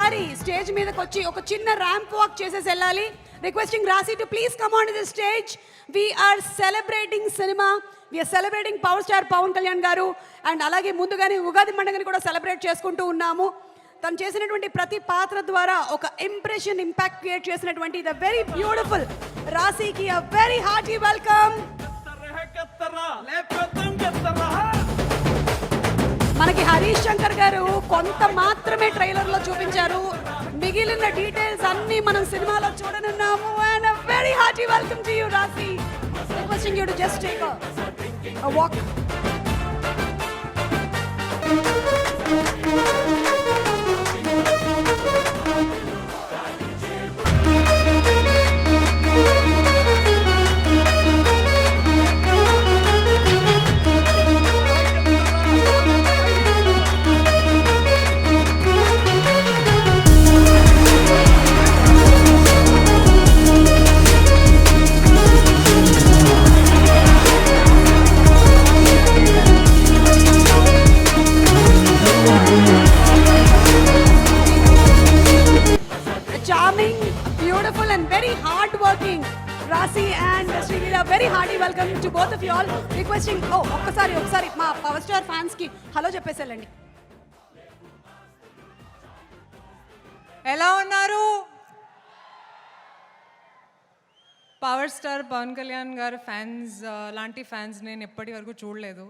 మరి స్టేజ్ మీదకి వచ్చి ఒక చిన్న ర్యాంప్ వాక్ చేసేసి వెళ్ళాలి. Requesting Rashi to please come on to the stage. We are celebrating cinema, we are celebrating power star Pawan Kalyan garu. And అలాగే ముందుగానే ఉగాది పండుగని కూడా సెలబ్రేట్ చేసుకుంటూ ఉన్నాము. తను చేసినటువంటి ప్రతి పాత్ర ద్వారా ఒక ఇంప్రెషన్, ఇంపాక్ట్ క్రియేట్ చేసినటువంటి ద వెరీ బ్యూటిఫుల్ రాశికి అ వెరీ హార్టీ వెల్కమ్. మనకి హరీష్ శంకర్ గారు కొంత మాత్రమే ట్రైలర్లో చూపించారు, మిగిలిన డీటెయిల్స్ అన్ని మనం సినిమాలో చూడనున్నాము. And a very hearty welcome to you, Rasi. Requesting you to just take a walk. Charming, beautiful and very hard working Rasi and Srileela, very hearty welcome to both of you all. Requesting ఒక్కసారి మా power star fans కి hello చెప్పేసేలండి. ఎలా ఉన్నారు? Power star Pawan Kalyan గారు fans లాంటి fans నేను ఎప్పటి వరకు చూడలేదు.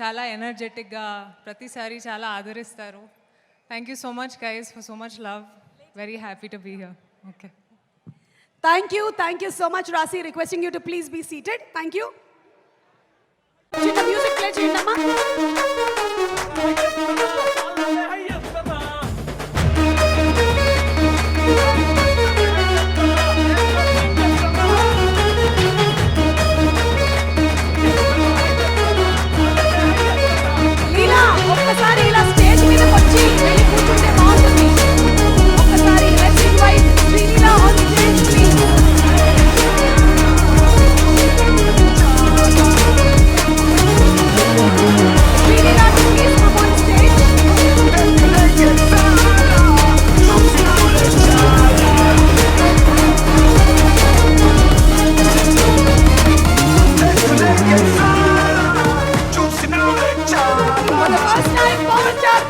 చాలా ఎనర్జెటిక్గా ప్రతిసారి చాలా ఆదరిస్తారు. Thank you so much guys for so much love. Very happy to be here. Okay. Thank you so much Rasi. Requesting you to please be seated. Thank you. చిన్న మ్యూజిక్ ప్లే చేయండి అమ్మా. లీలా ఒక్కసారి ఇలా స్టేజ్ మీద వచ్చి వెళ్ళి కూర్చుంటే బాగుంటుంది. ఒక్కసారి let's invite Sreeleela on the stage please. Sreeleela please come on stage.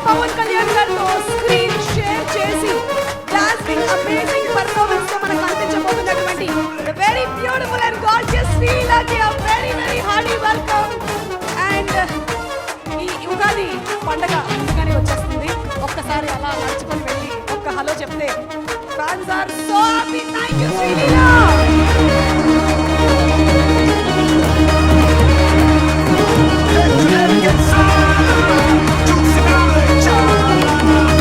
Pawan Kalyan గారితో స్క్రీన్ షేర్ చేసి డాన్సింగ్ అమేజింగ్ పర్ఫార్మెన్స్ తో మనకు అందించబోతున్నటువంటి the very beautiful and gorgeous శ్రీలీలాకి a very hearty welcome. And ఈ ఉగాది పండగ ముందుగానే వచ్చేస్తుంది. ఒక్కసారి అలా నడుచుకొని వెళ్ళి ఒక్క హలో చెప్తే fans are so happy. Thank you Sreeleela.